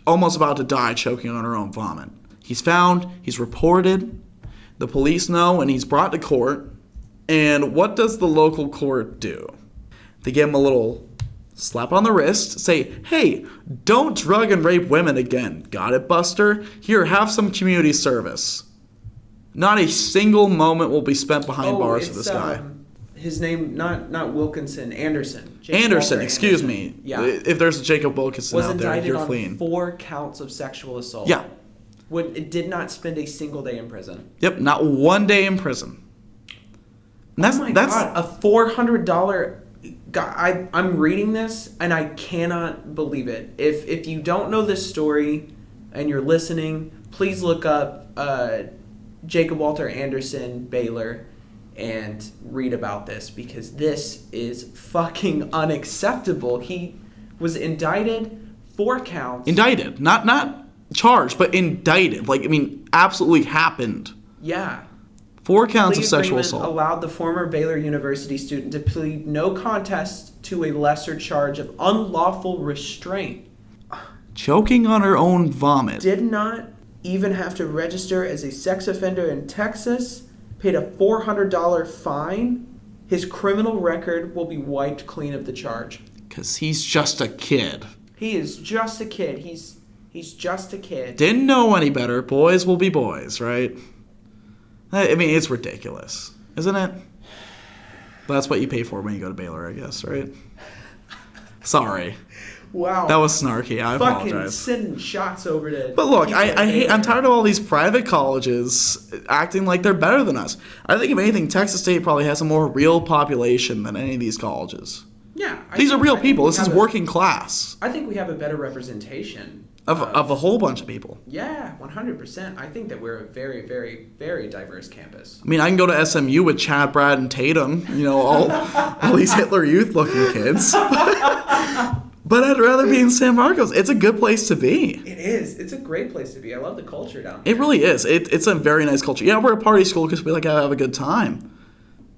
almost about to die, choking on her own vomit. He's found, he's reported, the police know, and he's brought to court. And what does the local court do? They give him a little slap on the wrist, say, hey, don't drug and rape women again. Got it, Buster? Here, have some community service. Not a single moment will be spent behind bars for this guy. His name, not Wilkinson, Anderson. Anderson, excuse me. Yeah. If there's a Jacob Wilkinson out there, you're clean. Was indicted on 4 counts of sexual assault. Yeah. It did not spend a single day in prison. Yep, not one day in prison. And that's, God, a $400... God, I'm reading this, and I cannot believe it. If you don't know this story and you're listening, please look up Jacob Walter Anderson Baylor and read about this, because this is fucking unacceptable. He was indicted, 4 counts. Indicted. Not charged, but indicted. Like, I mean, absolutely happened. Yeah. 4 counts of sexual assault. Allowed the former Baylor University student to plead no contest to a lesser charge of unlawful restraint. Choking on her own vomit. Did not even have to register as a sex offender in Texas. Paid a $400 fine. His criminal record will be wiped clean of the charge. Because he's just a kid. He is just a kid. He's just a kid. Didn't know any better. Boys will be boys, right? I mean, it's ridiculous, isn't it? That's what you pay for when you go to Baylor, I guess, right? Sorry. Wow. That was snarky. I apologize. Fucking sending shots over to... But look, I'm tired of all these private colleges acting like they're better than us. I think, if anything, Texas State probably has a more real population than any of these colleges. Yeah. These are real people. This is working class. I think we have a better representation. Of a whole bunch of people. Yeah, 100%. I think that we're a very, very, very diverse campus. I mean, I can go to SMU with Chad, Brad, and Tatum. You know, all these Hitler Youth-looking kids. But I'd rather be in San Marcos. It's a good place to be. It is. It's a great place to be. I love the culture down here. It really is. It's a very nice culture. Yeah, we're a party school because we like to have a good time.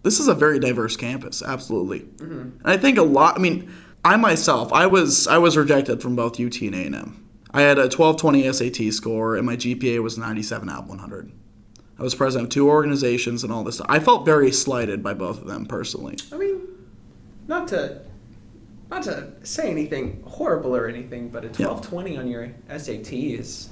This is a very diverse campus, absolutely. Mm-hmm. And I think I myself, I was rejected from both UT and A&M. I had a 1220 SAT score, and my GPA was 97 out of 100. I was president of 2 organizations and all this stuff. I felt very slighted by both of them, personally. I mean, not to say anything horrible or anything, but a 1220 on your SAT is...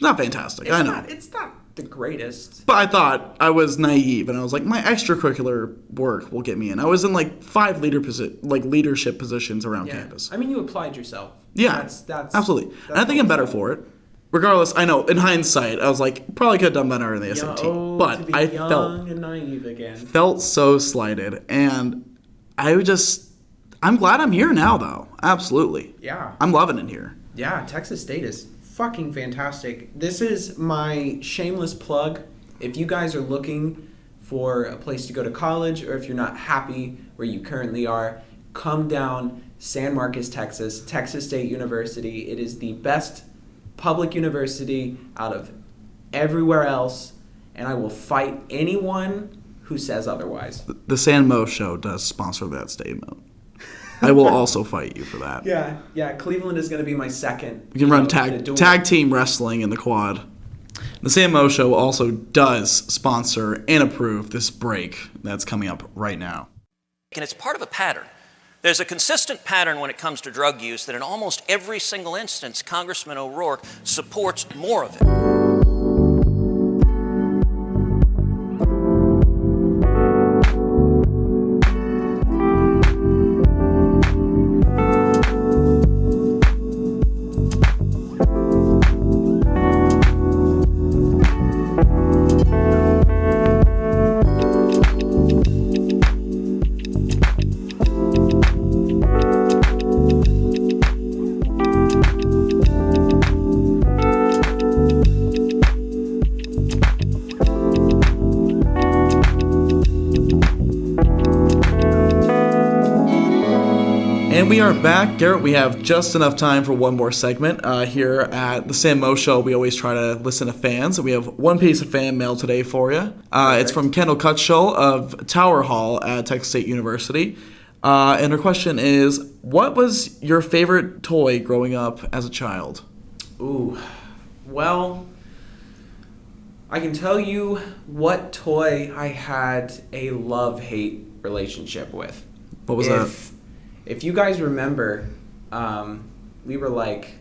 Not fantastic, I know. It's not the greatest. But I thought I was naive, and I was like, my extracurricular work will get me in. I was in like 5 leadership positions around campus. I mean, you applied yourself. Yeah, that's absolutely. And I think I'm better for it. Regardless, I know, in hindsight, I was like, probably could have done better in the SAT. But I young and naive again. Felt so slighted, and I'm glad I'm here now, though. Absolutely. Yeah. I'm loving it here. Yeah, Texas State is fucking fantastic. This is my shameless plug. If you guys are looking for a place to go to college, or if you're not happy where you currently are, come down San Marcos, Texas, Texas State University. It is the best public university out of everywhere else, and I will fight anyone who says otherwise. The San Mo Show does sponsor that statement. I will also fight you for that. Yeah. Cleveland is going to be my second. We can run tag team wrestling in the quad. The San Mo Show also does sponsor and approve this break that's coming up right now. And it's part of a pattern. There's a consistent pattern when it comes to drug use that in almost every single instance, Congressman O'Rourke supports more of it. And we are back. Garrett, we have just enough time for one more segment. Here at the Sam Mo Show, we always try to listen to fans. We have one piece of fan mail today for you. It's from Kendall Cutshall of Tower Hall at Texas State University. And her question is, what was your favorite toy growing up as a child? Ooh, well, I can tell you what toy I had a love-hate relationship with. What was that? If you guys remember, we were like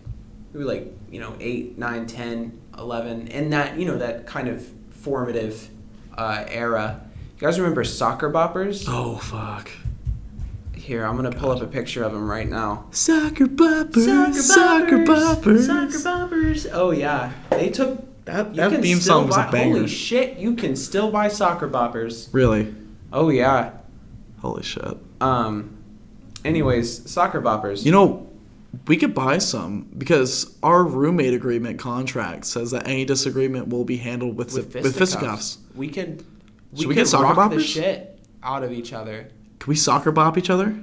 8, 9, 10, 11, and that kind of formative era. You guys remember Socker Boppers? Oh, fuck. Here, I'm going to pull up a picture of them right now. Socker Boppers. Socker Boppers. Socker Boppers. Oh, yeah. They took... That theme song was a banger. Holy shit, you can still buy Socker Boppers. Really? Oh, yeah. Holy shit. Anyways, Socker Boppers. You know, we could buy some because our roommate agreement contract says that any disagreement will be handled with fisticuffs. We could get Socker rock the Boppers? shit out of each other. Can we soccer bop each other?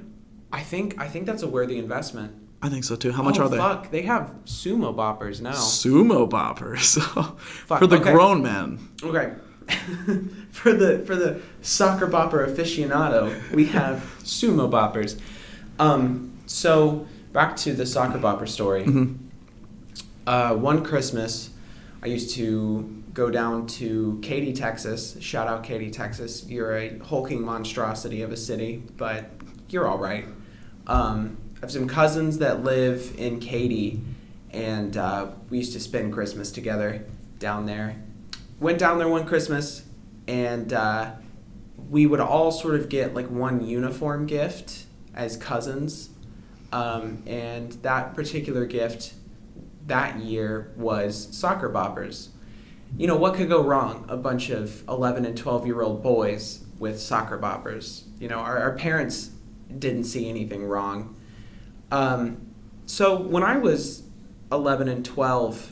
I think that's a worthy investment. I think so too. How much are they? Fuck, they have sumo boppers now. Sumo boppers. Fuck, For the okay. grown men. Okay. for the soccer bopper aficionado, we have sumo boppers. So back to the Socker Bopper story. Mm-hmm. One Christmas, I used to go down to Katy, Texas. Shout out Katy, Texas. You're a hulking monstrosity of a city, but you're all right. I have some cousins that live in Katy, and we used to spend Christmas together down there. Went down there one Christmas, and we would all sort of get like one uniform gift as cousins. And that particular gift that year was Socker Boppers. You know, what could go wrong? A bunch of 11 and 12-year-old boys with Socker Boppers. You know, our parents didn't see anything wrong. So when I was 11 and 12,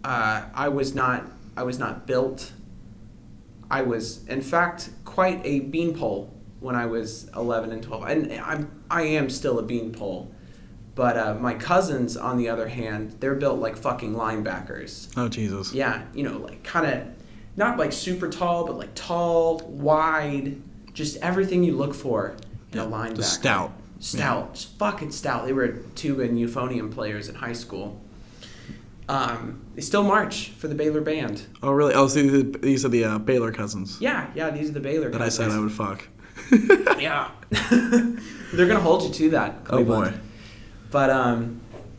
I was not built. I was, in fact, quite a beanpole when I was 11 and 12. And I am still a beanpole. But my cousins, on the other hand, they're built like fucking linebackers. Oh, Jesus. Yeah, you know, like kind of, not like super tall, but like tall, wide, just everything you look for in a linebacker. Just stout. Stout, just fucking stout. They were tuba and euphonium players in high school. They still march for the Baylor band. Oh, really? Oh, so these are the Baylor cousins. Yeah, these are the Baylor that cousins. I said I would fuck. Yeah. They're going to hold you to that, Cleveland. Oh, boy. But,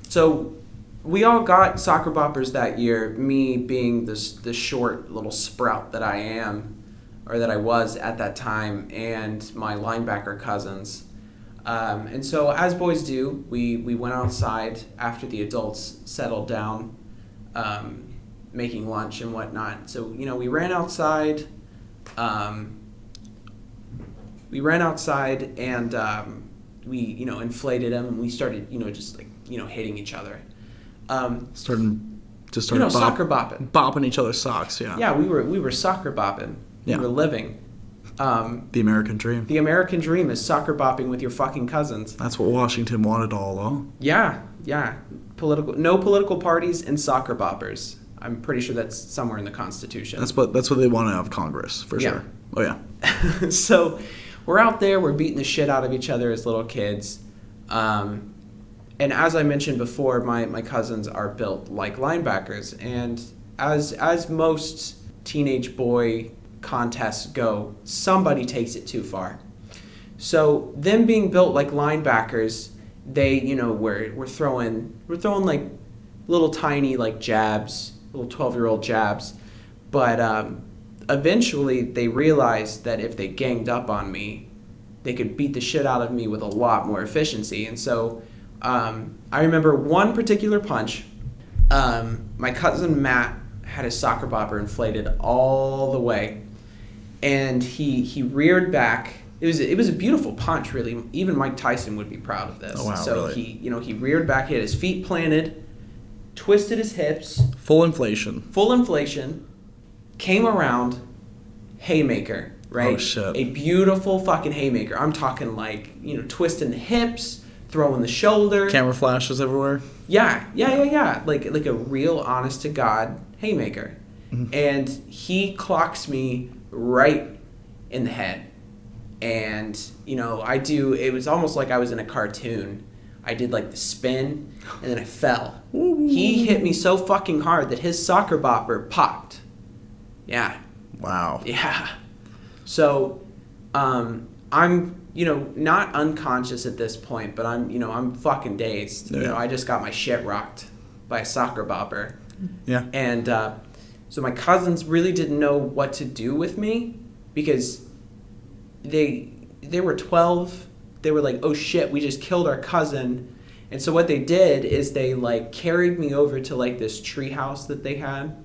so we all got Socker Boppers that year, me being the short little sprout that I am, or that I was at that time, and my linebacker cousins. And so, as boys do, we went outside after the adults settled down, making lunch and whatnot. So, you know, we ran outside and we, you know, inflated them, and we started, you know, just like, you know, hitting each other. Started you know, soccer bopping. Bopping each other's socks, yeah. Yeah, we were soccer bopping. Yeah. We were living. The American dream. The American dream is soccer bopping with your fucking cousins. That's what Washington wanted all along. Yeah. No political parties and soccer boppers. I'm pretty sure that's somewhere in the Constitution. That's what they want out of Congress, for sure. Oh, yeah. So we're out there, we're beating the shit out of each other as little kids. And as I mentioned before, my cousins are built like linebackers. And as most teenage boy contests go, somebody takes it too far. So them being built like linebackers, they, you know, we're throwing like little tiny like jabs, little 12-year-old jabs. But eventually they realized that if they ganged up on me, they could beat the shit out of me with a lot more efficiency. And so I remember one particular punch. My cousin Matt had his Socker Bopper inflated all the way, and he reared back. It was a beautiful punch, really. Even Mike Tyson would be proud of this. Oh, wow, so really? he reared back, he had his feet planted, twisted his hips, full inflation, came around, haymaker, right? Oh, shit. A beautiful fucking haymaker. I'm talking like, you know, twisting the hips, throwing the shoulder. Camera flashes everywhere. Yeah. Like a real honest to God haymaker. And he clocks me right in the head. And, it was almost like I was in a cartoon. I did like the spin and then I fell. He hit me so fucking hard that his Socker Bopper popped. Yeah. Wow. Yeah. So, I'm, not unconscious at this point, but I'm fucking dazed. Yeah. I just got my shit rocked by a Socker Bopper. Yeah. And so my cousins really didn't know what to do with me because they were 12. They were like, oh shit, we just killed our cousin. And so what they did is they like carried me over to like this tree house that they had.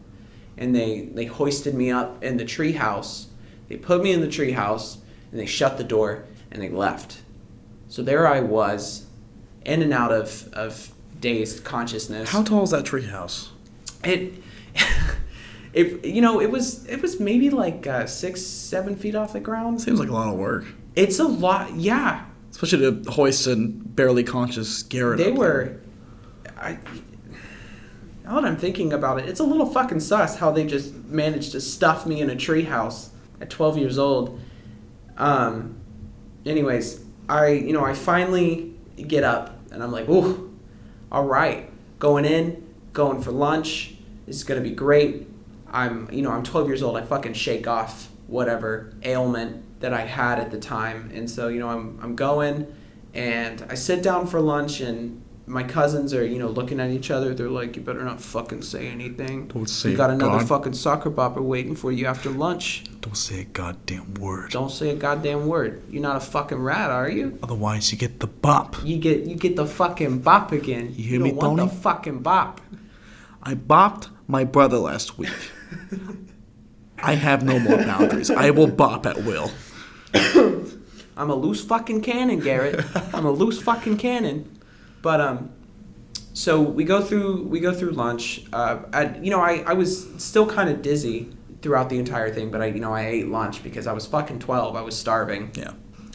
And they hoisted me up in the tree house. They put me in the tree house and they shut the door and they left. So there I was, in and out of dazed consciousness. How tall is that treehouse? It was maybe like 6-7 feet off the ground. Seems like a lot of work. It's a lot, yeah. Especially to hoist and barely conscious Garrett. They were, now that I'm thinking about it, it's a little fucking sus how they just managed to stuff me in a treehouse at 12 years old. Anyways, I finally get up and I'm like, ooh, all right, going for lunch. This is gonna be great. I'm 12 years old. I fucking shake off whatever ailment that I had at the time, and so I'm going, and I sit down for lunch, and my cousins are looking at each other. They're like, "You better not fucking say anything. Don't say we got another fucking Socker Bopper waiting for you after lunch. Don't say a goddamn word. Don't say a goddamn word. You're not a fucking rat, are you? Otherwise, you get the bop. You get the fucking bop again. You hear me, don't want Tony? the fucking bop. I bopped my brother last week. I have no more boundaries. I will bop at will. I'm a loose fucking cannon, Garrett. I'm a loose fucking cannon. But so we go through lunch. I was still kind of dizzy throughout the entire thing, but I ate lunch because I was fucking 12. I was starving. Yeah.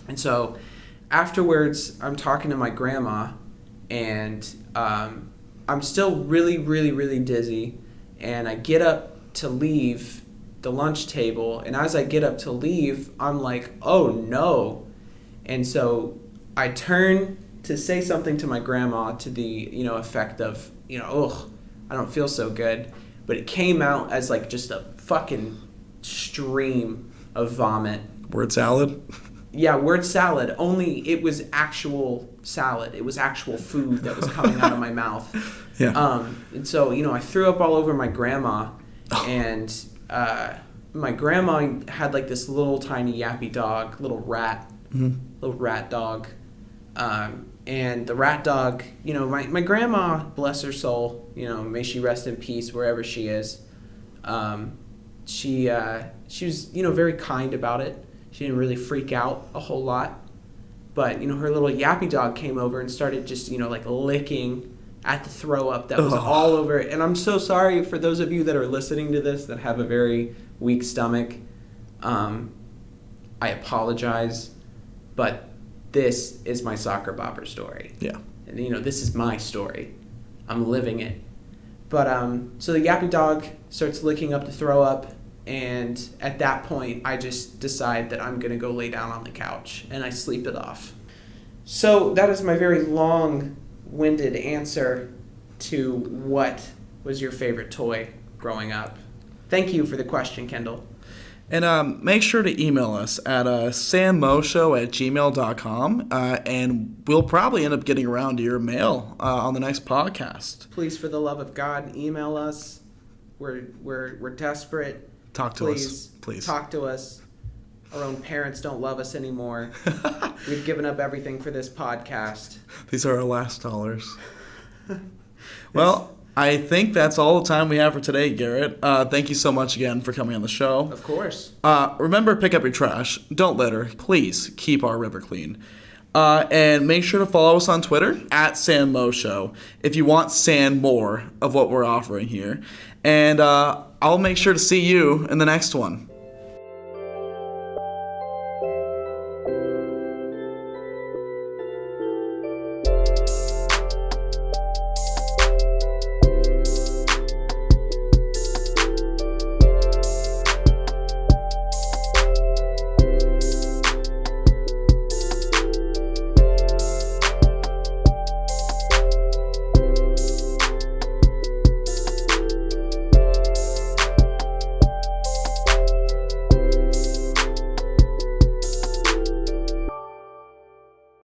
And so afterwards, I'm talking to my grandma, and I'm still really, really, really dizzy, and I get up to leave the lunch table, and as I get up to leave, I'm like, oh no. And so I turn to say something to my grandma to the effect of ugh, I don't feel so good, but it came out as like just a fucking stream of vomit. Word salad? Yeah, word salad, only it was actual salad. It was actual food that was coming out of my mouth. Yeah. And so I threw up all over my grandma, and my grandma had like this little tiny yappy dog, little rat dog. And the rat dog, my grandma, bless her soul, may she rest in peace wherever she is. She was, very kind about it. She didn't really freak out a whole lot. But, her little yappy dog came over and started just, like licking at the throw up that was all over it. And I'm so sorry for those of you that are listening to this that have a very weak stomach. I apologize, but this is my Socker Bopper story. Yeah. And this is my story. I'm living it. But so the yappy dog starts licking up the throw up, and at that point I just decide that I'm gonna go lay down on the couch and I sleep it off. So that is my very long-winded answer to what was your favorite toy growing up. Thank you for the question, Kendall. And make sure to email us at sammoshow@gmail.com, and we'll probably end up getting around to your mail on the next podcast. Please, for the love of God, email us. We're desperate. Talk to us, please. Talk to us. Our own parents don't love us anymore. We've given up everything for this podcast. These are our last dollars. Well, I think that's all the time we have for today, Garrett. Thank you so much again for coming on the show. Of course. Remember, pick up your trash. Don't litter. Please keep our river clean. And make sure to follow us on Twitter at @SamMoShow if you want sand more of what we're offering here. And I'll make sure to see you in the next one.